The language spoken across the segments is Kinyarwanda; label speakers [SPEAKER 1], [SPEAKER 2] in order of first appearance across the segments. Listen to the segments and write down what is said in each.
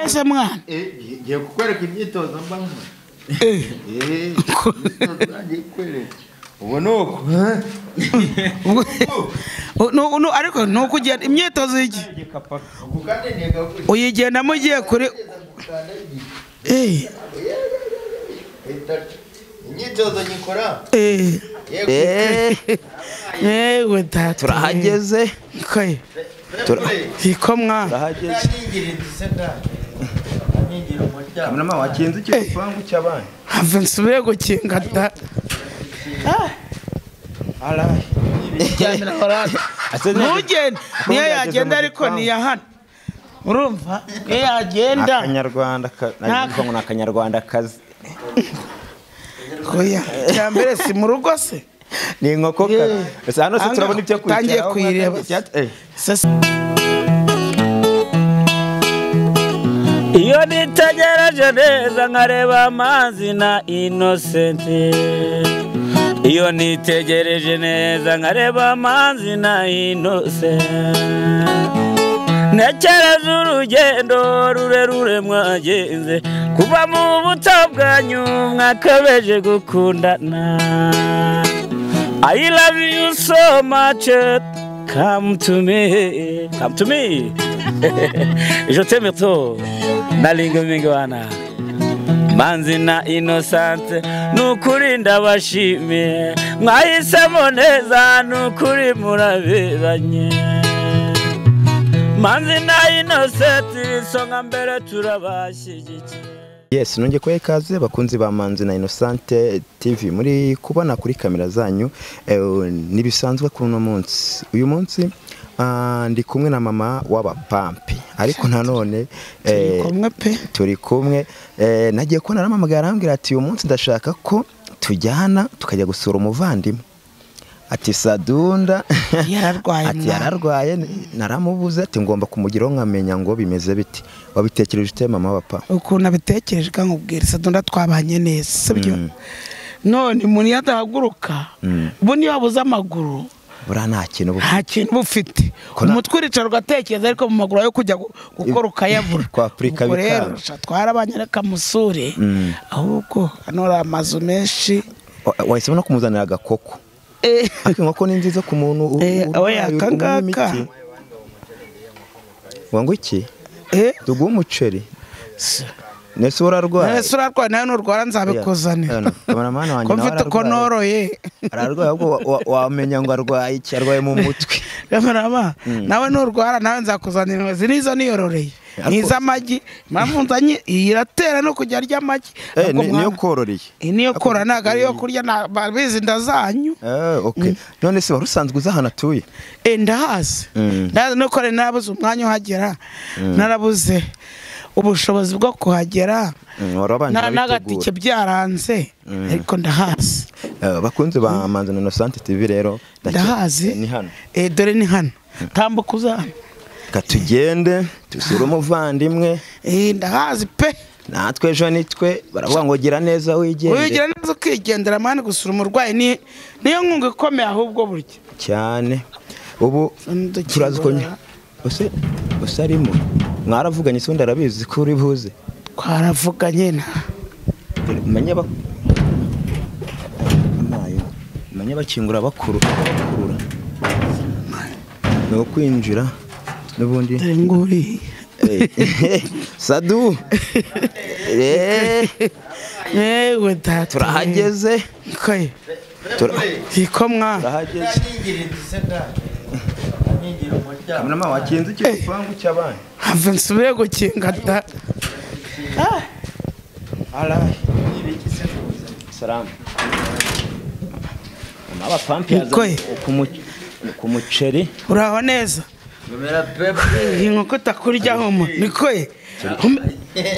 [SPEAKER 1] ese mwana
[SPEAKER 2] ngiye kukwereka imyitozo mba nkora ngiye kukwereka ubu nuko
[SPEAKER 1] ariko nuko ugenda imyitozo y'iki uyigenda mugiye kuri
[SPEAKER 2] imyitozo nyikora
[SPEAKER 1] yewe tata
[SPEAKER 3] turahageze
[SPEAKER 1] iko mwana
[SPEAKER 3] turahageze kamera wakinze ikipangu cy'abandi
[SPEAKER 1] have nsubire gukinga ta ntugende niyo yagenda ariko niya hano urumva iyo yagenda
[SPEAKER 3] akanyarwanda nagiye ngo akanyarwanda kazi
[SPEAKER 1] oya cyambere si mu rugo se
[SPEAKER 3] ni inkoko kazi hano se turabona ibyo
[SPEAKER 1] tangiye kuyireba
[SPEAKER 4] iyo nitegereje neza nkareba amazi na Innocent iyo nitegereje neza nkareba amazi na Innocent ntekereza urugendo rurerure mwagenze kuva mu buto bwanyu mwakabeje gukundana I love you so much come to me je t'aime trop nalinga mingi wana Manzi na Innocent nukuri ndabashimiye mwahisemo neza nukuri muraberanye Manzi na Innocent isonga mbere turabashyigikiye.
[SPEAKER 3] Yes, nongeye kwa ikaze bakunzi ba Manzi na Innocent TV muri kubona kuri kamera zanyu nibisanzwe kuri uno munsi. Uyu munsi ndi kumwe na mama w'abapampi ariko nanone turi kumwe nagiye ko naramamagara arambwira ati uyu munsi ndashaka ko tujyana tukajya gusura umuvandimwe ati Sadunda yararwaye naramubuze ati ngomba kumugiraho nkamenya ngo bimeze biti wabitekereje ute mama w'abapa
[SPEAKER 1] ukuntu abitekereje kankubwira Sadunda twabanye neza sibyo none umuntu yadahaguruka bo niyo abuze amaguru
[SPEAKER 3] bura nta kintu
[SPEAKER 1] bufite umutwe uricara ugatekereza ariko mu maguru yo kujya gukora ukayabura
[SPEAKER 3] kwa Afrika
[SPEAKER 1] bikara twarabanyereka musure ahubwo hano ari amazu menshi
[SPEAKER 3] wahisemo no kumuzanira agakoko ariko inkoko ni nziza ku muntu
[SPEAKER 1] oya kangaka
[SPEAKER 3] wangu iki dugu umuceri Nese urarwaye
[SPEAKER 1] nayo nurwara nzabikuzanira
[SPEAKER 3] kameramana wanjye
[SPEAKER 1] nawe ararwaye ko noroye
[SPEAKER 3] ararwaye ahubwo wamenya ngo arwaye iki arwaye mu mutwe
[SPEAKER 1] kameramana nawe nurwara nawe nzakuzanira zirizo niyororeye niza amagi mpamvu nzanye iratera no kujya arya amagi
[SPEAKER 3] niyo kororeye
[SPEAKER 1] niyo korora ntago ariyo kurya babizi ndazanyu
[SPEAKER 3] okay none se warusanzwe uzahana tuye
[SPEAKER 1] ndahazi ndahazi no kore nabuze umwanya uhagera narabuze ubushobozi bwo kuhagera n'agatike byaranze ariko ndahazi
[SPEAKER 3] bakunze ba Manzi na Innocent TV rero
[SPEAKER 1] ndahazi
[SPEAKER 3] ni hano
[SPEAKER 1] dore ni hano tambuka uzana
[SPEAKER 3] katugende tusura umuvandimwe
[SPEAKER 1] ndahazi pe
[SPEAKER 3] natwe ejo nitwe baravuga ngo gira neza wigendera
[SPEAKER 1] ukigendera mani gusura umurwayi niyo nkunga ikomeye ahubwo burya
[SPEAKER 3] cyane ubu turazi ko ose arimo mwaravuganye se ndarabizi ko uri buze
[SPEAKER 1] twaravuganye na
[SPEAKER 3] manya bakingura bakurura no kwinjira n'ubundi
[SPEAKER 1] nguri
[SPEAKER 3] Sadu
[SPEAKER 1] yewe tata
[SPEAKER 3] turahageze
[SPEAKER 1] iko mwana
[SPEAKER 3] turahageze kamera wakinze ikipangu cy'abandi
[SPEAKER 1] have nsubire gukinga ta
[SPEAKER 3] salamu mama pampi ku muceri
[SPEAKER 1] uraho neza inkoko takuryaho mu nikoye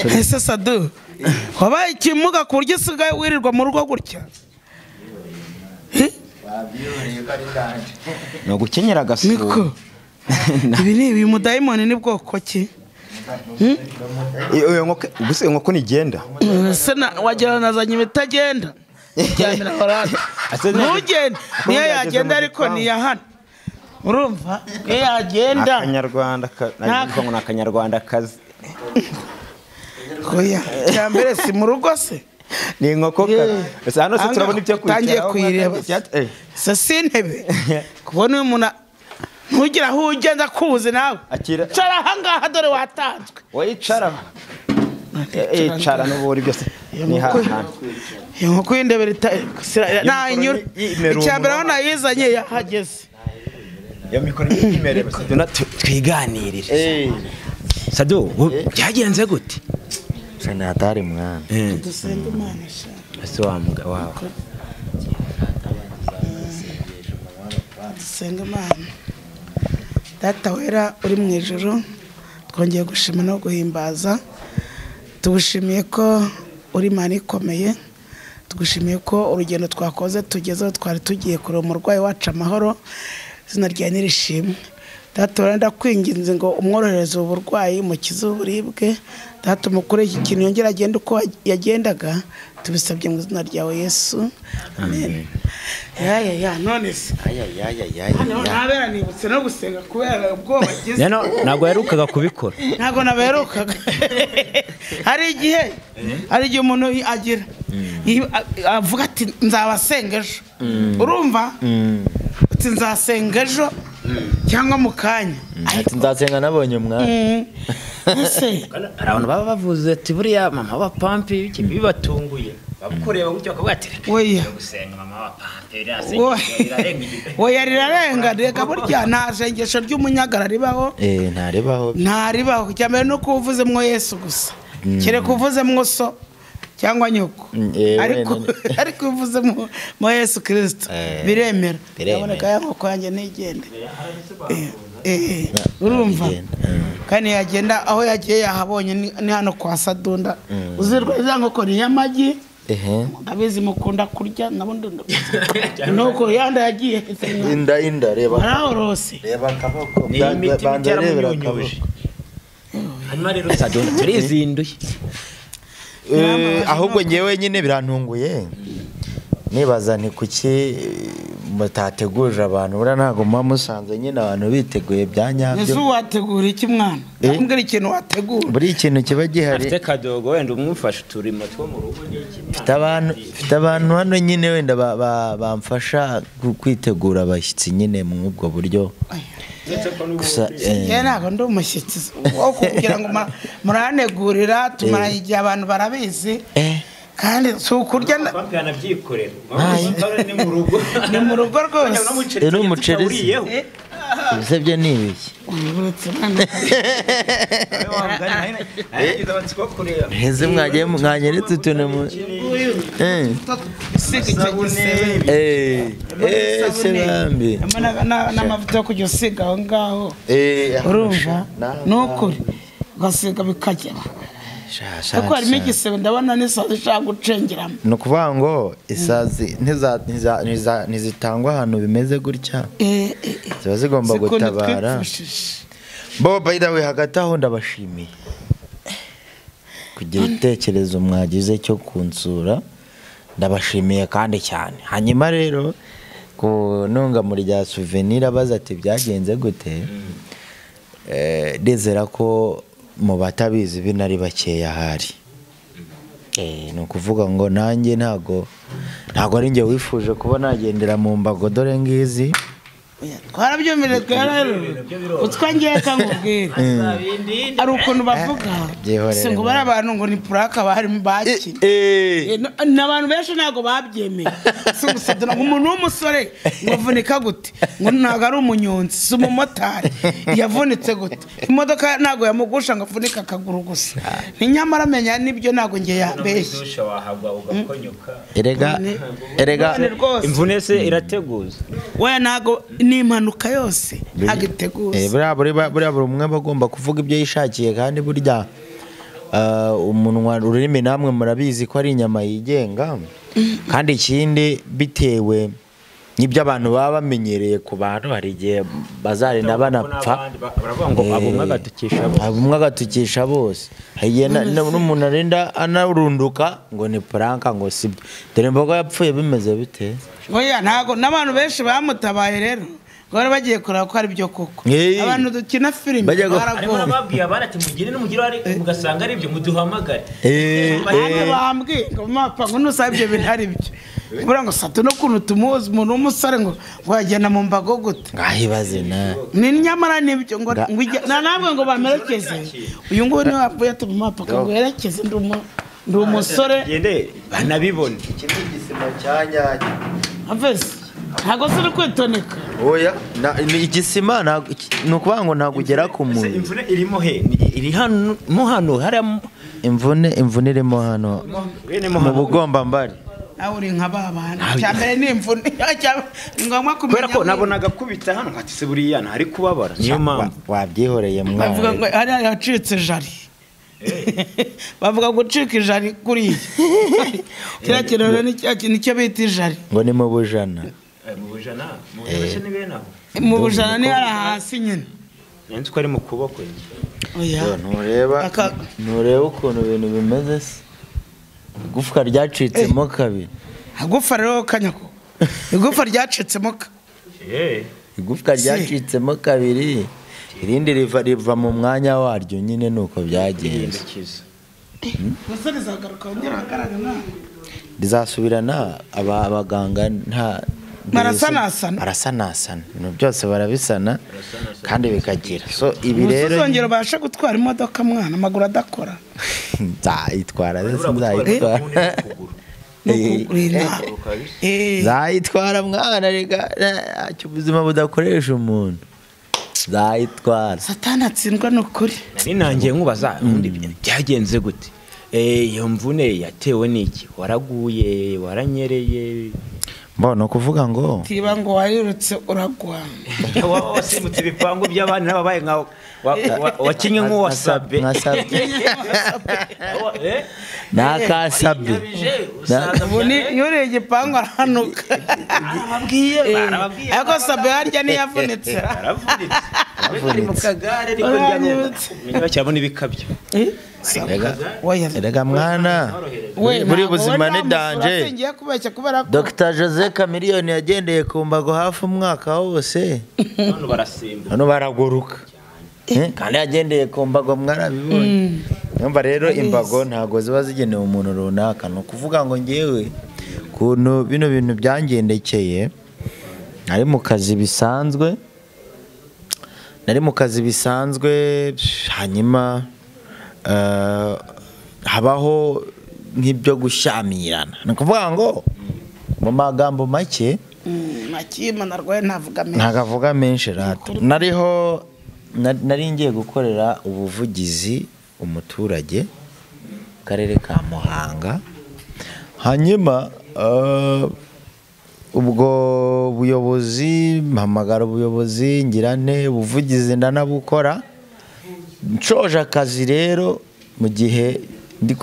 [SPEAKER 1] ese Sadu wabaye ikimuga ku buryo usigaye wirirwa mu rugo gutya
[SPEAKER 3] no gukenyera gasuru
[SPEAKER 1] ibi ni ibi mudayimoni ni bwoko ki
[SPEAKER 3] iyo nkoko gusa inkoko nigenda
[SPEAKER 1] se wagira nazanye ibitagenda cyamira horana ntugende niyo yagenda ariko niya hano urumva iyo yagenda
[SPEAKER 3] akanyarwanda nagiye ngo nakanyarwanda kazi
[SPEAKER 1] oya cyambere si mu rugo se
[SPEAKER 3] ni inkoko gusa hano se turabona ibyo
[SPEAKER 1] utangiye kuyireba se sintebe kubona uyu muntu ntugira aho ugenda kubuze nawe cara ahangaha dore watanzwe
[SPEAKER 3] wayicara icara n'uburi byose ni hahandi
[SPEAKER 1] iyo nkoko y'indebe nanyura icyambere aho nayizanye yahageze
[SPEAKER 3] iyo mikoro y'imere twiganirire Sado byagenze gute
[SPEAKER 2] cyane hatari mwana
[SPEAKER 1] dusenga Imana sha
[SPEAKER 3] ase wa muga wawe
[SPEAKER 1] dusenga Imana Data wera uri mu ijuru twongeye gushima no guhimbaza tugushimiye ko uri Imana ikomeye tugushimiye ko urugendo twakoze tugezeho twari tugiye kureba umurwayi wacu amahoro izina rya nirishimwe Data wera ndakwinginze ngo umworohereze uburwayi mukize uburibwe Data mukore iki kintu yongera agenda uko yagendaga tubisabye mu izina ryawe Yesu amen ya none se ntabera nibutse no gusenga kubera ubwoba gize
[SPEAKER 4] ntabwo yarukaga kubikora
[SPEAKER 1] ntabwo naberukaga hari igihe umuntu agira avuga ati nzabasenga ejo urumva ati nzasenga ejo cyangwa mu kanya
[SPEAKER 2] ati nzasenga nabonye umwana
[SPEAKER 3] abantu baba bavuze ati buriya mama wa pampi bibatunguye babukoreye gutyo akabatira
[SPEAKER 1] oya
[SPEAKER 3] gusenga mama wa pampi
[SPEAKER 1] oya rirarenga reka burya nta sengesho ry'umunyagara ribaho ntaribaho cyambere no kuvuze mwo Yesu gusa kire kuvuze mwo so cyangwa nyuko ariko uvuze mu Yesu Kristo biremera yaboneka yankoko yanjye nigende urumva kandi yagenda aho yagiye yahabonye ni hano kwa Sadunda uzirwa izankoko ni y'amagi abizi mukunda kurya nabundi nuko yanda yagiye
[SPEAKER 2] inda reba
[SPEAKER 1] arahorose
[SPEAKER 2] reba kaboko bandarebera kaboko
[SPEAKER 3] hanyuma rero Sadunda turizinduye
[SPEAKER 2] ahubwo ngewe nyine birantunguye nibaza nti kuki mutateguje abantu bura ntago musanze nyine abantu biteguye byanyabyo
[SPEAKER 1] Yesu wategura iki mwana ambwira ikintu wategura
[SPEAKER 2] buri ikintu kiba gihari
[SPEAKER 4] afite kadogo wenda umufasha turimo two mu rugo
[SPEAKER 2] fite abantu hano nyine wenda bamfasha kwitegura abashyitsi nyine mu ubwo buryo gusa
[SPEAKER 1] ntabwo ndi umushyitsi wo kugira ngo muranegurira tumara igihe abantu barabizi kandi si ukurya
[SPEAKER 4] yanabyikorera
[SPEAKER 1] ni mu rugo rwose
[SPEAKER 2] rero umuceri usebye ni ibiki heze mwagiye mwanyeretse utuntu sebambi
[SPEAKER 1] n'amavuta yo kujya usiga aho ngaho urumva n'ukuri ugasiga bikajya kuko harimo igisebe ndabona n'isazi ishaka gucengeramo
[SPEAKER 2] ni ukuvuga ngo isazi ntizitangwa ahantu bimeze gutya ziba zigomba gutabara bo by the way hagati aho ndabashimiye kugira igitekerezo mwagize cyo kunsura ndabashimiye kandi cyane hanyuma rero ku ntungamuri rya souvenir abaza ati byagenze gute ndizera ko mu batabizi binari bakeya hari ni ukuvuga ngo nanjye ntago ari njye wifuje kuba nagendera mu mbago dore ngizi
[SPEAKER 1] twarabyumvire rero utwangiye kangubwira ari ukuntu bavuga se ngo bari abantu ngo ni puraka bari baki n'abantu benshi ntago babyemeye gusadura ngo umuntu w'umusore ngo avunika gute ngo ntago ari umunyonzi si umumotari yavunitse gute imodoka ntago yamugusha ngo avunika akaguru gusa nyamara amenya n'ibyo ntago nge yabeshye
[SPEAKER 2] erega
[SPEAKER 4] imvune se irateguza
[SPEAKER 3] we ntago n'impanuka yose agiteguza
[SPEAKER 2] buriya buri umwe bagomba kuvuga ibyo yishakiye kandi burya umunwa ururimi namwe murabizi ko ari inyama yigenga kandi ikindi bitewe n'ibyo abantu baba bamenyereye ku bantu hari igihe bazarenda banapfa abumwe agatukisha bose n'umuntu arenda anarunduka ngo ni puranka ngo sibyo dore mboga yapfuye bimeze bite
[SPEAKER 1] oya ntago n'abantu benshi bamutabaye rero bari bagiye kureba ko ari byo koko abantu dukina filime
[SPEAKER 5] ariko nababwiye abana ati mugire n'umugire ari mugasanga ari byo muduhamagare
[SPEAKER 1] bambwiye ngo mapa ngo nusaba ibyo bintu ari byo bura ngo sato no kuntu tumuzi umuntu w'umusore ngo wagenda mu mbago gute
[SPEAKER 2] ngahibaze na
[SPEAKER 1] ni nyamara nibyo ngo namwe ngo bamerekeze uyu nguyu niwe wavuye ati mapa ngo yerekeze ndi umusore
[SPEAKER 5] gende banabibone
[SPEAKER 2] ikindi gisima cyanyanya
[SPEAKER 1] avese ntago suri kwitoneka
[SPEAKER 2] oya igisima ni ukuvuga ngo ntabwo ugera ku muntu
[SPEAKER 5] imvune irimo he iri hano hari
[SPEAKER 2] imvune irimo hano mu bugomba mbari
[SPEAKER 1] nawe uri nka babana cyambere ni imvune ngombwa kumenya
[SPEAKER 5] kubera ko nabonaga kubita hano ati se buriya ntari kubabara niyo mpamvu
[SPEAKER 2] wabyihoreye mwana
[SPEAKER 1] bavuga ngo hari yacitse jari bavuga gucika ijari kuri kiriya kiraro nicyo bita ijari
[SPEAKER 2] ngo ni mu bujana
[SPEAKER 1] mu bujana ni hari hasi nyine
[SPEAKER 5] nzi ko ari mu kuboko
[SPEAKER 2] ntureba ukuntu ibintu bimeze se igufwa ryacitsemo kabiri
[SPEAKER 1] igufwa rero kanyako igufwa ryacitsemo
[SPEAKER 2] igufwa ryacitsemo kabiri irindi riva mu mwanya waryo nyine nuko byagenze rizasubirana abaganga nta barasanasana ibintu byose barabisana kandi bikagira so ibi rero
[SPEAKER 1] uzongera ubasha gutwara imodoka mwana amaguru adakora
[SPEAKER 2] nzayitwara nzayitwara mwana rega ubuzima budakoresha umuntu zayitwara
[SPEAKER 1] satani atsindwa n'ukuri
[SPEAKER 5] nanjye nkubaza undi byagenze gute iyo mvune yatewe n'iki waraguye waranyereye
[SPEAKER 2] mbona ukuvuga ngo
[SPEAKER 1] tiba ngo warirutse uragwa
[SPEAKER 5] wasimutse ibipangu by'abandi n'ababaye nkawe wakinye nk'uwasabye
[SPEAKER 2] nakasabye
[SPEAKER 1] nyuriye igipangu arahanuka ariko sabe harya ntiyavunitse
[SPEAKER 5] ari mu kagare ariko njya cyabona ibikabyo
[SPEAKER 2] erega mwana buri buzima ni danje Dr Jose Chameleone yagendeye ku mbago hafi umwaka wose hano baraguruka kandi yagendeye ku mbago mwarabibonye nyumva rero imbago ntago ziba zigenewe umuntu runaka no kuvuga ngo ngewe kuntu bino bintu byangendekeye nari mu kazi bisanzwe hanyuma habaho nk'ibyo gushyamirana ni ukuvuga ngo mu magambo make ntavuga menshi rata nari ngiye gukorera ubuvugizi umuturage mu karere ka Muhanga hanyuma ubwo buyobozi mpamagara ubuyobozi ngirane ubuvugizi ndanabukora nshoje akazi rero mu gihe ndi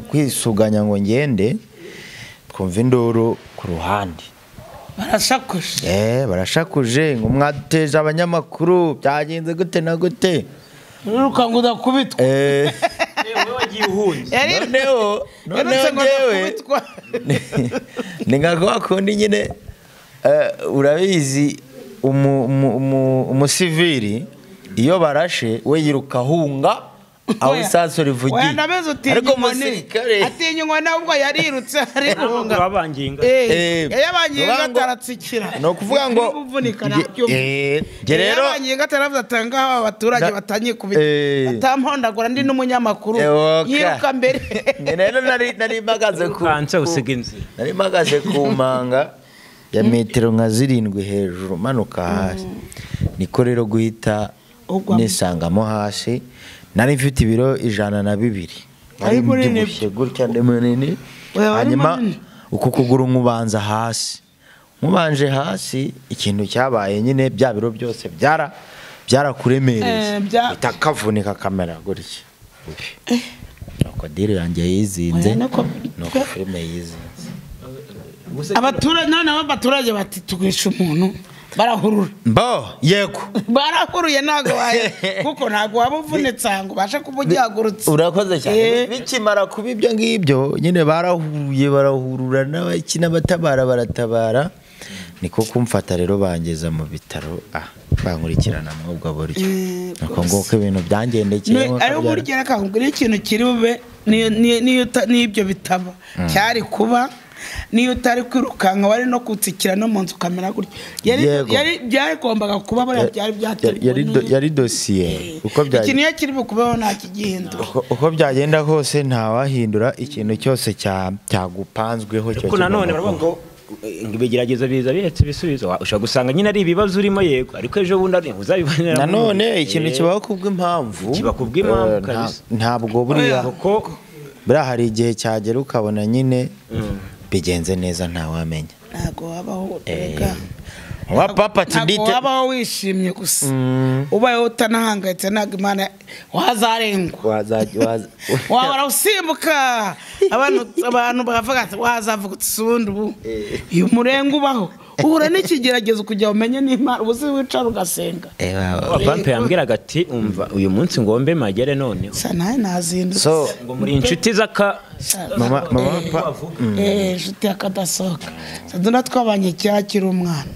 [SPEAKER 2] kwisuganya ngo ngende twumva induru ku ruhande barashakuje ngo mwateje abanyamakuru byagenze gute na gute
[SPEAKER 1] uruka ngo udakubitwa
[SPEAKER 2] noneho ngewe ni nka kwa kundi nyine urabizi umusiviri iyo barashe we yiruka ahunga aho isaso rivugiye
[SPEAKER 1] ariko umusirikare atinya inkoni ahubwo yarirutse arihunga yabanginga ataratsikira
[SPEAKER 2] ni ukuvuga ngo
[SPEAKER 1] yabanginga ataravuze atanga aho abaturage batangiye kubita atampondagura ndi n'umunyamakuru yiruka mbere
[SPEAKER 2] rero nari mpagaze ku manga ya metero nka 7 hejuru manuka hasi niko rero guhita nisangamo hasi nari mfite ibiro 102 ari mbyibushye gutya ndemunini hanyuma uku kuguru nkubanza hasi nkubanje hasi ikintu cyabaye nyine bya biro byose byarakuremereye bitakavunika kamera gutya uko dire yanjye yizinze nuko filme yizinze
[SPEAKER 1] abaturage bati tugwisha umuntu barahurura
[SPEAKER 2] yego
[SPEAKER 1] barahuruye ntago waye kuko ntago wabuvunitse ngo basha kubujyagurutse
[SPEAKER 2] urakoze cyane bikimara kuba ibyo ngibyo nyine barahuruye barahurura n'abakina batabara baratabara niko kumfata rero bangeza mu bitaro bankurikirana mu ubwo buryo nuko nguko ibintu byangendekeye
[SPEAKER 1] ari buryo akangura ikintu kiri bube n'ibyo bitaba cyari kuba niyo utari kwirukanka wari no kutsikira no mu nzu kamera gutyo yari byagombaga kuba byari byateguwe
[SPEAKER 2] yari dosiye uko
[SPEAKER 1] byaje ikintu yakiri bukubaho nta kigihindura
[SPEAKER 2] uko byagenda hose nta wahindura ikintu cyose cyagupanzweho cyo
[SPEAKER 5] kuko nanone baravuga ngo ibigerageza biza bihetse ibisubizo ushaka gusanga nyine ari ibibazo urimo yego ariko ejo bundi uzabibonera
[SPEAKER 2] nanone ikintu kibaho kubw'impamvu
[SPEAKER 5] kabisa
[SPEAKER 2] ntabwo buriya hari igihe cyagera ukabona nyine bigenze neza ntawamenya
[SPEAKER 1] ntago wabaho rega
[SPEAKER 2] wa papa tidite
[SPEAKER 1] ntago wabaho wishimye gusa ubaye utanahangayitse ntago Imana wazarengwa wabara usimbuka abantu bakavuga ati wazavuga usundi ubu iyo murenga ubaho uhura n'ikigeragezo kujya umenye n'Imana ubuzi wicara ugasenga
[SPEAKER 5] papa yambwiraga ati umva uyu munsi ngombe magere none
[SPEAKER 1] sana nazindutse
[SPEAKER 2] so
[SPEAKER 5] ngo muri inshuti zaka
[SPEAKER 2] mama
[SPEAKER 1] inshuti yakadasohoka saduna twabanye cyakira umwana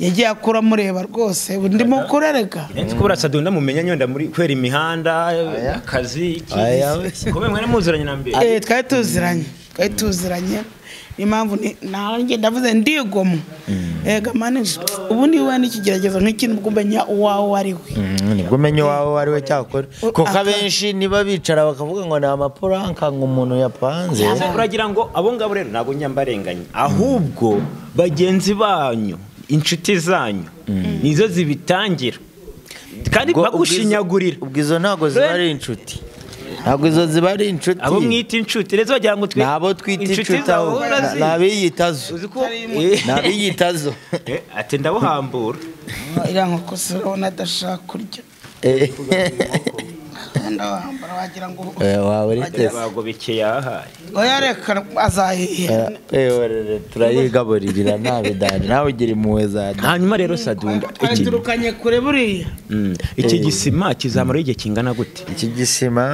[SPEAKER 1] yagiye akura mureba rwose ndimo kurereka
[SPEAKER 5] nzi ko burasadunda mumenya nyonda muri kwera imihanda akazi ko mwe muziranye na mbere
[SPEAKER 1] twari tuziranye impamvu nanjye ndavuze ndigomwe ega manage ubu ni we n'ikigeragezo nk'ikintu kumenya uwawe ari we
[SPEAKER 2] nibwo umenya uwawe ari we cyakora kuko abenshi niba bicara bakavuga ngo ni amaporanka ngo umuntu yapanze
[SPEAKER 5] uragira ngo abo ngabo rero ntabwo nyambarenganye ahubwo bagenzi banyu inshuti zanyu nizo zibitangira kandi bagushinyagurira
[SPEAKER 2] ubwo izo ntago ziba ari inshuti ntabwo izo ziba ari inshuti
[SPEAKER 5] abo mwita inshuti rero bagira ngo twe
[SPEAKER 2] nabo twita inshuti aho nabiyitazo nabiyitazo
[SPEAKER 5] ati ndabuhambura
[SPEAKER 1] ira nkoko se ubona adashaka kurya ndahambura wagira ngo
[SPEAKER 5] bagobeke yahaye
[SPEAKER 1] oya reka azahiye
[SPEAKER 2] turayigaburirira nta bidani nawe ugira impuhwe zanjye
[SPEAKER 5] hanyuma rero sadunda
[SPEAKER 1] turukanye kure buriya
[SPEAKER 5] iki gisima kizamara igihe kingana gute
[SPEAKER 2] iki gisima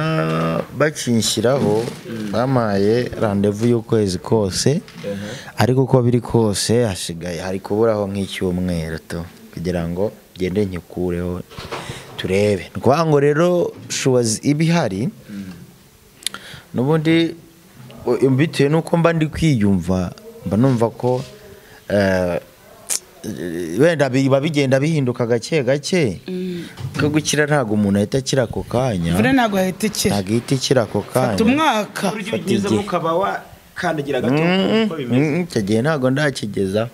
[SPEAKER 2] bakinshyiraho bamaye randevu y'ukwezi kose ariko uko biri kose hasigaye hari kuburaho nk'icyumweru kugira ngo gende nkikureho turebe nukuvuga ngo rero shuwazi ibihari n'ubundi bitewe nuko mba ndi kwiyumva mba numva ko wenda biba bigenda bihinduka gake gake ko gukira ntago umuntu ahita akira ako kanya
[SPEAKER 1] ntago ahita
[SPEAKER 2] ikira ako kanya
[SPEAKER 1] fata umwaka
[SPEAKER 5] ugeze mukaba wakandagira gato uko bimeze
[SPEAKER 2] icyo gihe ntago ndakigeza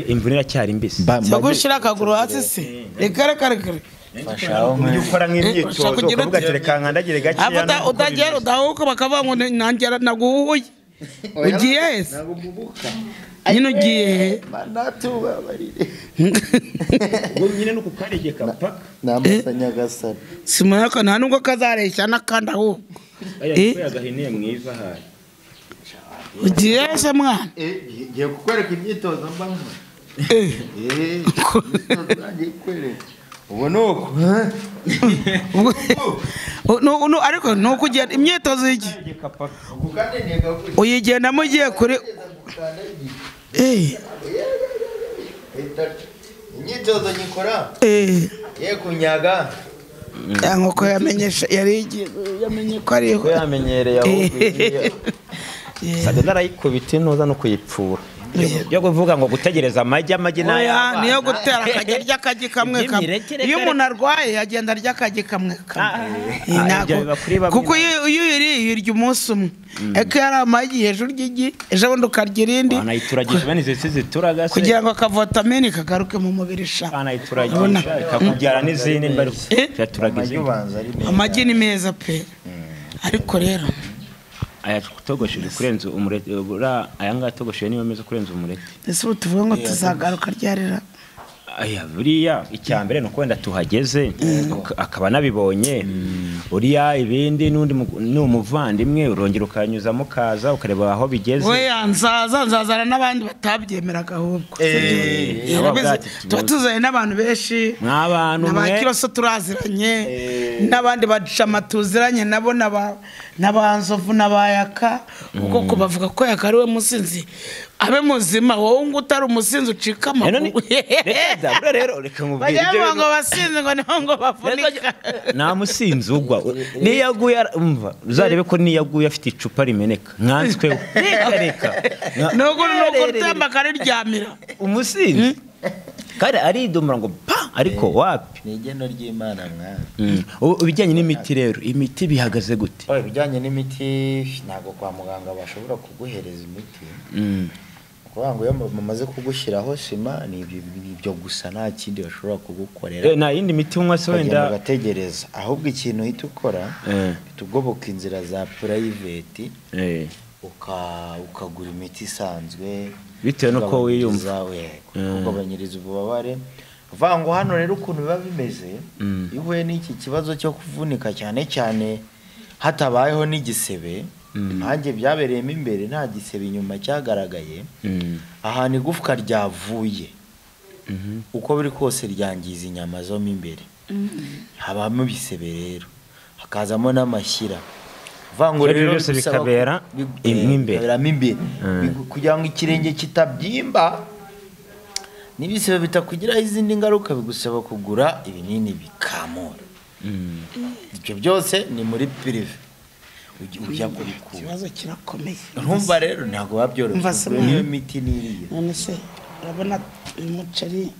[SPEAKER 5] imvune iracyari mbisi
[SPEAKER 1] cyo gushyira akaguru hasi se reka
[SPEAKER 2] fashaho
[SPEAKER 5] ukora nk'imyitozo ukavuga ati reka nkandagire gakeya
[SPEAKER 1] utagera udahuka bakavuga ngo nangera naguhuye ugiye hese nyine ugiye
[SPEAKER 5] ngo nyine nuko karegeka paka
[SPEAKER 2] namusanyagasana
[SPEAKER 1] simuraka nta nubwo kazareshya n'akandi ahubwo
[SPEAKER 5] agahiniye mwiza hari
[SPEAKER 1] ugiye hese mwana
[SPEAKER 2] ngiye kukwereka imyitozo mba ubu nuko
[SPEAKER 1] ariko nuko ugenda imyitozo y'igi uyigendamo ugiye kure
[SPEAKER 2] imyitozo nyikora ye kunyaga
[SPEAKER 1] nk'uko yamenyesha yamenye ko ariho
[SPEAKER 2] yamenyereye ahubwo
[SPEAKER 5] sadunda arayikubita inoza no kuyipfura yo kuvuga ngo gutegereza amagi
[SPEAKER 1] n'aya niyo gutera akagi kamwe kamwe iyo umuntu arwaye agenda arya akagi kamwe kuko iyo uyiriye umunsi umwe eko yari amagi hejuru y'igi ejo bundi ukarya irindi
[SPEAKER 5] anayituragije bene izi zituraga se
[SPEAKER 1] kugira ngo akavotamini kagaruke mu mubiri sha
[SPEAKER 5] anayituragije ikakubyara n'izindi mbaruka yaturagize
[SPEAKER 1] amagi ni meza pe ariko rero
[SPEAKER 5] aya kutogosheje kurenza umureti aya ngatogosheje niyo meze kurenza umureti
[SPEAKER 1] ese tuvuga ngo tuzagaruka ryarira
[SPEAKER 5] aya buriya icyambere no kwenda tuhageze akaba nabibonye uriya ibindi nundi n'umuvandimwe urongera ukanyuzamo kaza ukareba aho bigeze
[SPEAKER 1] we nzazana n'abandi batabyemeraga ahubwo tuba tuzanye n'abantu benshi
[SPEAKER 5] n'abantu
[SPEAKER 1] n'abakiroso turaziranye n'abandi bacama tuziranye nabo n'abanzovu n'abayaka kuko bavuga ko yakariwe musinzi abe muzima wowe ngo utari umusinzi ucika amaguru
[SPEAKER 5] rero reka nkubwire
[SPEAKER 1] bajya ngo basinzi ngo niho ngo bavunika
[SPEAKER 5] nta musinzi ugwa niyo yaguye umva uzarebe ko niyo yaguye afite icupa rimeneka nkansweho reka
[SPEAKER 1] nuko utemba akariryamira
[SPEAKER 5] umusinzi kandi aridomora ngo pa ariko wapi
[SPEAKER 2] ni igeno ry'Imana mwana.
[SPEAKER 5] Ibijyanye n'imiti rero imiti bihagaze gute?
[SPEAKER 2] Ibijyanye n'imiti ntabwo kwa muganga bashobora kuguhereza imiti kuvuga ngo iyo bamaze kugushyiraho sima ni ibyo gusa nta kindi bashobora kugukorera
[SPEAKER 5] nta yindi miti unywa se wenda
[SPEAKER 2] ugategereza ahubwo ikintu uhita ukora tugoboka inzira za private ukagura imiti isanzwe
[SPEAKER 5] bitewe nuko wiyumva
[SPEAKER 2] kugabanyiriza ububabare uvuga ngo hano rero ukuntu biba bimeze iyo uhuye n'iki kibazo cyo kuvunika cyane cyane hatabayeho n'igisebe nanjye byabereyemo imbere nta gisebe inyuma cyagaragaye ahantu igufwa ryavuye uko biri kose ryangiza inyama zo mo imbere habamo ibisebe rero hakazamo n'amashyira vango rero
[SPEAKER 5] byose bikabera imbere
[SPEAKER 2] kugira ngo ikirenge kitabyimba n'ibisebe bitakugiraho izindi ngaruka bigusaba kugura ibinini bikamura ibyo byose ni muri prive ujya kubikura
[SPEAKER 1] ikibazo kirakomeye
[SPEAKER 2] urumva rero ntabwo babyoroshye niyo miti niriye
[SPEAKER 1] none se urabona uyu muceri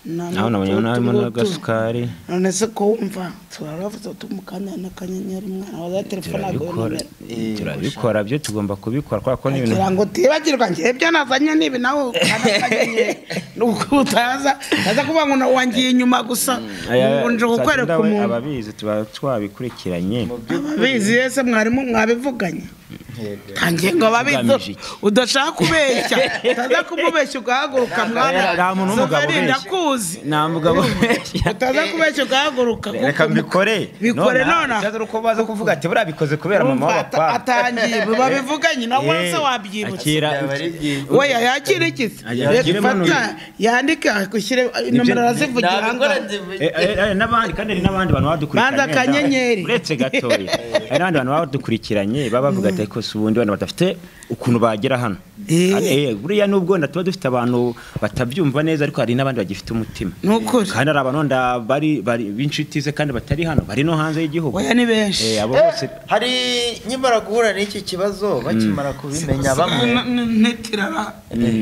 [SPEAKER 5] naho nabonye harimo n'agasukari
[SPEAKER 1] none se ko wumva turavuze tumukanya n'akanyenyeri mwana wa telefone agora
[SPEAKER 5] turabikora byo tugomba kubikora kwa ko n'ibintu
[SPEAKER 1] kugira ngo tibagirwa ngiye byo nazanye nibi nawe kanyenyeri nuko utaza kuvuga ngo wangiye inyuma gusa nje gukwereka umuntu
[SPEAKER 5] ababizi tuba twabikurikiranye
[SPEAKER 1] ababizi yese mwarimu mwabivuganye tangiye ngo babizi udashaka kubeshya utaza kumubeshya ugahaguruka mwana
[SPEAKER 5] nta muntu w'umugabo
[SPEAKER 1] ndakuzi
[SPEAKER 5] nta mugabo
[SPEAKER 1] utaza kubeshya ugahaguruka
[SPEAKER 5] reka mbikore
[SPEAKER 1] none
[SPEAKER 5] cyaza uko baza kuvuga ati buriya bikoze kubera mama w'abapapa
[SPEAKER 1] atangiye babivuganye nawe wese wabyibutse oya yakira ikisi fata yandika gushyire nomero arazivugira ngo
[SPEAKER 5] n'abandi kandi hari n'abandi bantu badukurikiranye
[SPEAKER 1] banda kanyenyeri
[SPEAKER 5] uretse gatoya hari n'abandi bantu badukurikiranye baba bavuga ati ko subundi bana badafite ukuntu bagera hano buriya nubwo ndatuba dufite abantu batabyumva neza ariko hari n'abandi bagifite umutima kandi ari abantu bari b'inshuti ze kandi batari hano bari no hanze y'igihugu
[SPEAKER 1] oya ni benshi
[SPEAKER 5] abo bose
[SPEAKER 2] hari nyimara guhura n'iki kibazo bakimara kubimenya bamwe
[SPEAKER 1] netirara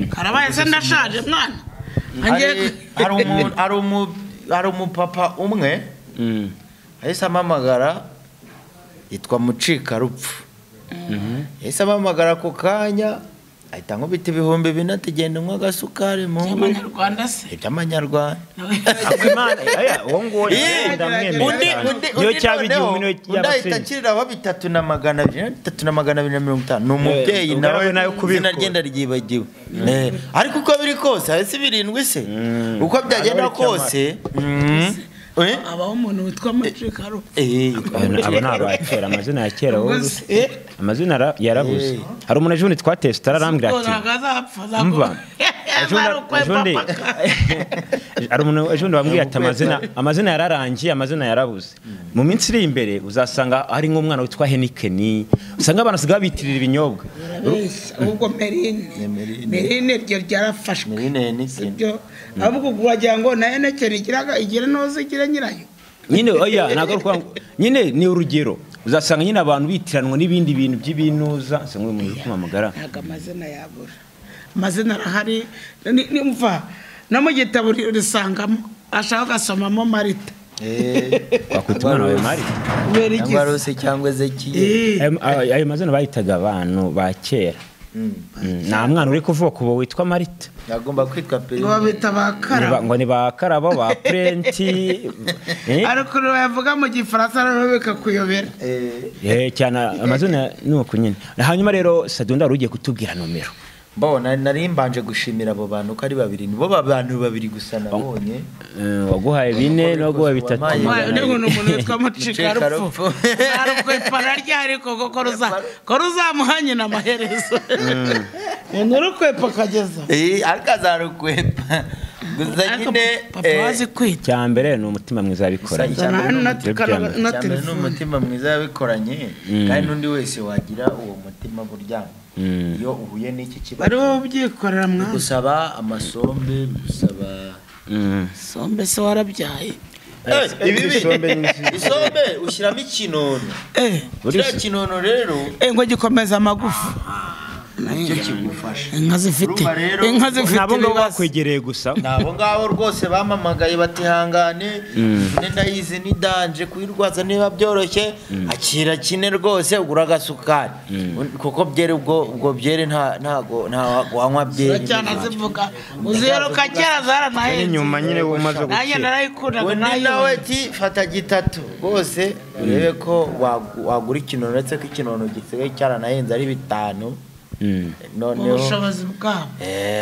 [SPEAKER 1] karabaye se ndashaje mwana
[SPEAKER 2] hari umupapa umwe ahise amamagara yitwa Mucikarupfu yahise amamagara ako kanya ahita nkubita ibihumbi 4 ati genda unywa agasukari mu
[SPEAKER 1] Abanyarwanda se
[SPEAKER 2] iby'amanyarwanda
[SPEAKER 5] iyo cyabigiye umwe
[SPEAKER 2] y'abasenya ndahita bitatu na 250 ni umubyeyi nawe kubina agenda ryibagiwe ariko uko biri kose hasi 7 se uko byagenda kose
[SPEAKER 1] abaho umuntu witwa Mucikarupfu
[SPEAKER 5] abo nabakera amazina ya kera amazina yarabuze hari umuntu ejo twateste arambwira ati mva hari umuntu ejo bambwiye ati amazina yararangiye amazina yarabuze mu minsi iri imbere uzasanga hari nk'umwana witwa Heniken usanga abantu siga bitirira ibinyobwa
[SPEAKER 1] ahubwo Merine ryo ryarafashwe ibyo ahubwo wagira ngo na Heniken igira noze igira nyirayo
[SPEAKER 5] nyine oya nagaruka nyine ni urugero uzasanga nyine abantu bitiranwa n'ibindi bintu by'ibinuza se nk'uyu muntu kumamagara
[SPEAKER 1] ntago amazina yabura amazina arahari nimva no mu gitabo risangamo ashaka gasomamo Marita
[SPEAKER 5] bakwita umwana wawe Marita
[SPEAKER 2] Barose cyangwa Ezekiel
[SPEAKER 5] ayo mazina bayitaga abantu ba kera nta mwana uri kuvuka ubu witwa Marita
[SPEAKER 2] yagomba kwitwa Peri
[SPEAKER 1] ngo babita bakara
[SPEAKER 5] ngo ni bakarabo ba Prenti
[SPEAKER 1] ariko yavuga mu gifaransa rero bikakuyobera
[SPEAKER 5] cyane amazina nuko nyine hanyuma rero Sadunda rugiye kutubwira nomero
[SPEAKER 2] mbona nari mbanje gushimira abo bantu ko ari babiri nibo abantu babiri gusa nabonye
[SPEAKER 5] waguhaye 4 no guhaye 3
[SPEAKER 1] nego n'umuntu witwa Mucikarupfu arukwepa ryari koko ko ruzamuhanye n'amaherezo n'urukwepa kageza
[SPEAKER 2] akazarukwepa gusa nyine
[SPEAKER 1] papa wazi kwita
[SPEAKER 5] cya mbere ni umutima mwiza yabikora
[SPEAKER 2] cyane ni umutima mwiza yabikoranye kandi n'undi wese wagira uwo mutima burya iyo uhuye n'iki kibazo
[SPEAKER 1] bari wowe ubyikorera mwana
[SPEAKER 2] gusaba amasombe gusaba
[SPEAKER 1] sombe se warabyaye
[SPEAKER 2] isombe ushyiramo ikinono kiriya kinono rero
[SPEAKER 1] ngo gikomeza amagufa
[SPEAKER 2] nicyo kigufasha
[SPEAKER 1] inka zifite
[SPEAKER 5] nabo ngabo bakwegereye gusa
[SPEAKER 2] nabo ngabo rwose bamamagaye batihangane ndayizi nidanje kuyirwaza niba byoroshye akira kine rwose ugura agasukari kuko byere ubwo byere ntago wanywa byere
[SPEAKER 1] cyane zivuga uziheruka kera zaranahenze
[SPEAKER 3] nyuma nyine umaze
[SPEAKER 1] nanjye
[SPEAKER 3] gukira
[SPEAKER 1] narayikundaga
[SPEAKER 2] nawe ati fata gitatu rwose urebe ko wagura ikinono uretse ko ikinono gisigaye cyaranahenze ari 5 noneho
[SPEAKER 1] ubushobozi bwabo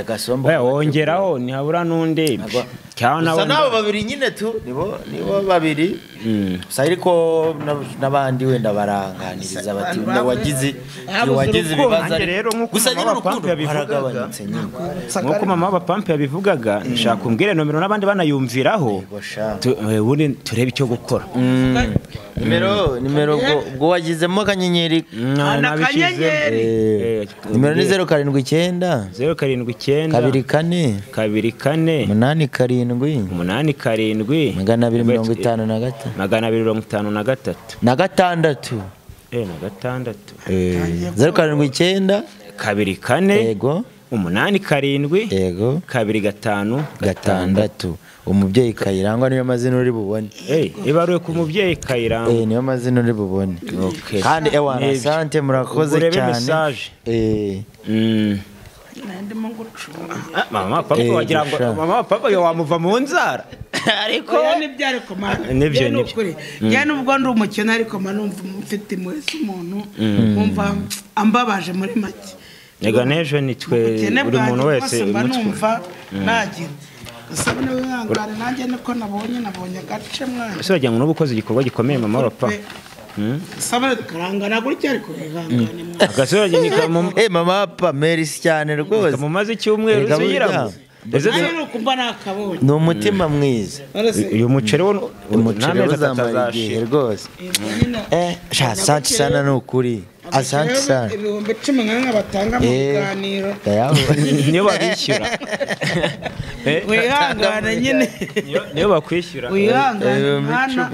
[SPEAKER 2] gasombo
[SPEAKER 5] wongeraho ntihabura n'undi
[SPEAKER 2] gusa nabo babiri nyine tu nibo babiri gusa ariko n'abandi wenda baranganiriza bati wagize ibibazo gusa nyine urukundo haragabanutse nyine
[SPEAKER 5] nk'uko mama w'abapampe yabivugaga nshaka kumbwira nomero n'abandi banayumviraho ubundi turebe icyo gukora
[SPEAKER 2] nimero ubwo wagizemo akanyenyeri nimero ni 079
[SPEAKER 5] 079
[SPEAKER 2] 24
[SPEAKER 5] 24
[SPEAKER 2] 87 na gatandatu 079
[SPEAKER 5] 24
[SPEAKER 2] yego
[SPEAKER 5] 87
[SPEAKER 2] yego
[SPEAKER 5] 25
[SPEAKER 2] umubyeyi Kayirangwa niyo mazina uri bubone
[SPEAKER 5] ibaruye ku mubyeyi Kayirangwa
[SPEAKER 2] niyo mazina uri bubone kandi ewana sante murakoze cyane
[SPEAKER 1] ndimo ngucuma
[SPEAKER 5] mama papa wagira ngo mama papa yo wamuva mu nzara
[SPEAKER 1] ariko nibyo ariko mana
[SPEAKER 5] nibyo
[SPEAKER 1] njye nubwo ndi umukene ariko mana numva mfite mwese umuntu numva ambabaje muri make
[SPEAKER 5] nega nejo nitwe buri muntu wese
[SPEAKER 1] numva nagira gasabone wihangane nanjye niko nabonye agace mwana
[SPEAKER 5] ese wagira ngo n'ubukoze igikorwa gikomeye mama papa
[SPEAKER 1] sabane karangana gutya ariko wihangane mwana
[SPEAKER 5] agasoje ni
[SPEAKER 2] mama papa merci cyane rwose
[SPEAKER 5] mumaze icyumweru ziyiramo
[SPEAKER 2] ni umutima mwiza
[SPEAKER 5] uyu muceri wo
[SPEAKER 2] n'amezi atazashira rwose asante sana n'ukuri asante sana
[SPEAKER 1] ibihumbi 10 batanga mu biganiro
[SPEAKER 5] niyo babishyura
[SPEAKER 1] wihangane nyine
[SPEAKER 5] niyo bakwishyura
[SPEAKER 1] wihangane mwana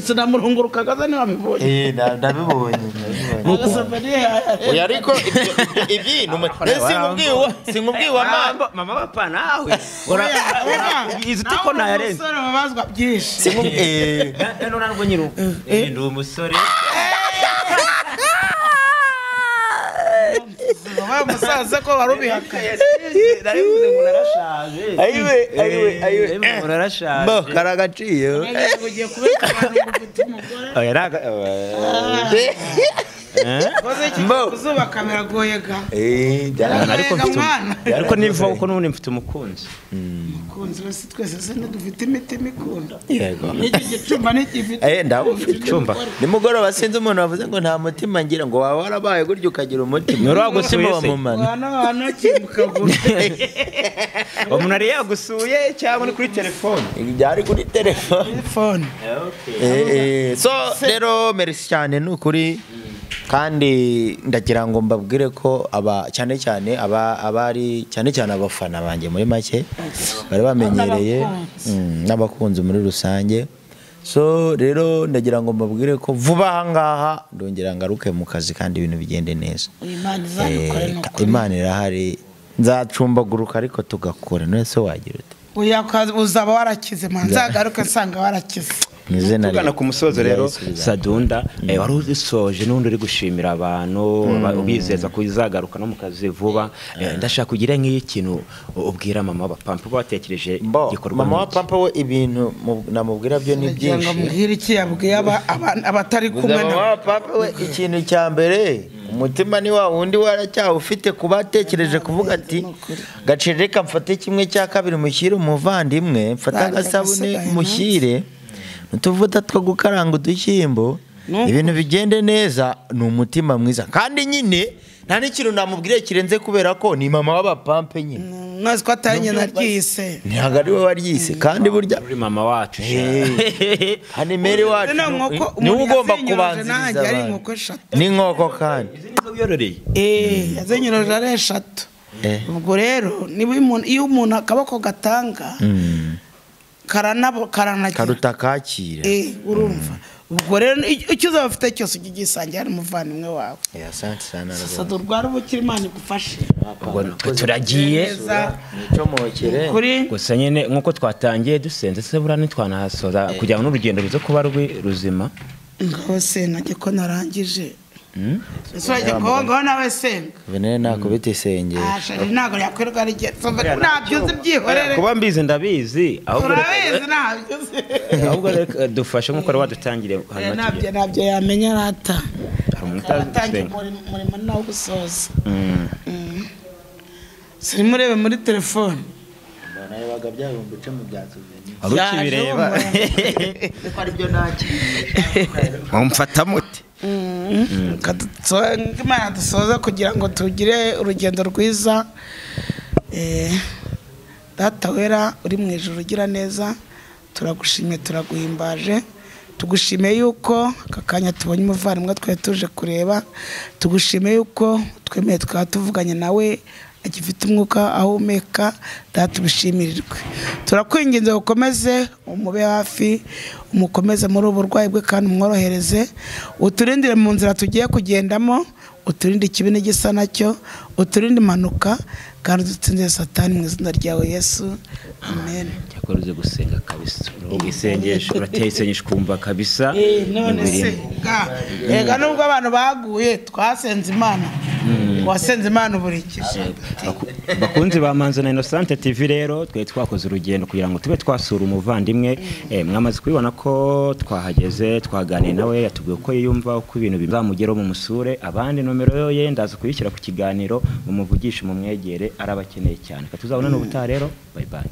[SPEAKER 1] sinamurunguruka gaza niba bibonye
[SPEAKER 2] ndabibonye oya ariko ibi sinkubwiwa
[SPEAKER 5] mama papa nawe izite ko nayarenze
[SPEAKER 1] umusore babazwa byinshi
[SPEAKER 5] none ntabwo nyiru ndi umusore
[SPEAKER 1] musaza ko warubihakaye
[SPEAKER 5] narivuze ngo narashaje
[SPEAKER 2] ayiwe
[SPEAKER 5] narashaje
[SPEAKER 2] bo karagaciye
[SPEAKER 1] ugiye kubeka abantu gufite umugore kuzuba kamera goyega
[SPEAKER 5] ariko niva uko n'ubundi mfite umukunzi
[SPEAKER 1] wese twese se dufite imitima ikunda n'iki gicumba n'igifite
[SPEAKER 2] ndabufite icumba nimugoroba sinzi umuntu wavuze ngo nta mutima ngira ngo waba warabaye gutyo ukagira umutima
[SPEAKER 5] nuragusuye
[SPEAKER 2] wa mumana
[SPEAKER 1] hano kimukagura
[SPEAKER 5] umuntu ari yagusuye cyangwa ni kuri telefone
[SPEAKER 2] byari kuri telefone so rero merci cyane n'ukuri kandi ndagira ngo mbabwire ko cyane cyane abari cyane cyane abafana banjye muri make bari bamenyereye n'abakunzi muri rusange so rero ndagira ngo mbabwire ko vuba aha ngaha ndongera ngaruke mu kazi kandi ibintu bigende neza Imana irahari nzacumbaguruka ariko tugakora none se wagira ute
[SPEAKER 1] uzaba warakize nzagaruke nsanga warakize
[SPEAKER 3] tugana ku musozo rero
[SPEAKER 5] Sadunda wari usoje n'undi uri gushimira abantu ubizeza ko izagaruka no mu kazi vuba ndashaka kugira nk'ikintu ubwira mama w'abapampa batekereje igikorwa
[SPEAKER 2] mama w'abapampa we ibintu namubwira byo ni byinshi
[SPEAKER 1] ngamubwira iki yabwiye abatari kumwe
[SPEAKER 2] na mama w'abapampa we ikintu cya mbere umutima ni wa wundi waracyaha ufite kubatekereje kuvuga ati gacereka mfate 1/2 mushyire umuvandimwe mfata agasabune mushyire utuvuta two gukaranga udushyimbo ibintu bigende neza ni umutima mwiza kandi nyine nta n'ikintu namubwire kirenze kubera ko ni mama w'abapampe nyine
[SPEAKER 1] mwazi ko atari nyina ryise
[SPEAKER 2] ntabwo ari we waryise kandi burya
[SPEAKER 5] uri mama wacu
[SPEAKER 2] hani mere wacu niwe ugomba kubanziriza
[SPEAKER 1] ari inkoko eshatu
[SPEAKER 2] n'inkoko kandi
[SPEAKER 1] yazenyeroje ari eshatu ubwo rero iyo umuntu akaboko gatanga karanagira
[SPEAKER 2] karuta kakira
[SPEAKER 1] urumva ubwo rero icyo uzaba ufite cyose ujye ugisangira n'umuvandimwe wawe
[SPEAKER 2] asante sana
[SPEAKER 1] sasa durwara ubukira Imana igufashe
[SPEAKER 5] turagiye
[SPEAKER 2] nicomokere
[SPEAKER 5] gusa nyine nk'uko twatangiye dusenze se buriya ntitwanahasoza kugira ngo n'urugendo ruze kuba ruzima
[SPEAKER 1] ngaho se najye ko narangije ese wajya ngaho nawe senga
[SPEAKER 2] venere nakubita isengero
[SPEAKER 1] ntabwo yakwirirwa ari ntabyo uzi byihorere
[SPEAKER 5] kuba mbizi ndabizi
[SPEAKER 1] urabizi ntabyo uzi
[SPEAKER 5] ahubwo reka dufashe nk'uko wari wadutangire
[SPEAKER 1] ntabyo yamenya arata
[SPEAKER 5] aratangira
[SPEAKER 1] umurimo nawo gusoza siri murebe muri telefone
[SPEAKER 2] narebaga byabumba uce mu byatuzanye
[SPEAKER 5] wari ukibireba
[SPEAKER 2] ko aribyo nakiriye
[SPEAKER 5] mumfata mute
[SPEAKER 1] Imana dusoza kugira ngo tugire urugendo rwiza data wera uri mu ijuru ugira neza turagushimye turaguhimbaje tugushimiye yuko aka kanya tubonye umuvandimwe twari tuje kureba tugushimiye yuko twemeye tukaba tuvuganye nawe agifite umwuka ahumeka data ubishimirirwe turakwinginze ukomeze umube hafi umukomeze muri ubu burwayi bwe kandi umworohereze uturindire mu nzira tugiye kugendamo uturinde ikibi n'igisa nacyo uturinde impanuka kandi dutsinze satani mu izina ryawe Yesu amen
[SPEAKER 5] cyakora uze gusenga kabisa isengesho urateye isengesho kumva kabisa
[SPEAKER 1] none se ega nubwo abantu baguye twasenze Imana wasenze Imana uburikije
[SPEAKER 5] bakunzi ba Manzi na Innocent TV rero twe twakoze urugendo kugira ngo tube twasura umuvandimwe mwamaze kubibona ko twahageze twaganiye nawe yatubwiye ko yiyumva uko ibintu bizamugeraho mu musure abandi nomero ye ndaza kuyishyira ku kiganiro mu muvugisha mu mwegere arabakeneye cyane katuzabona n'ubutaha rero bye bye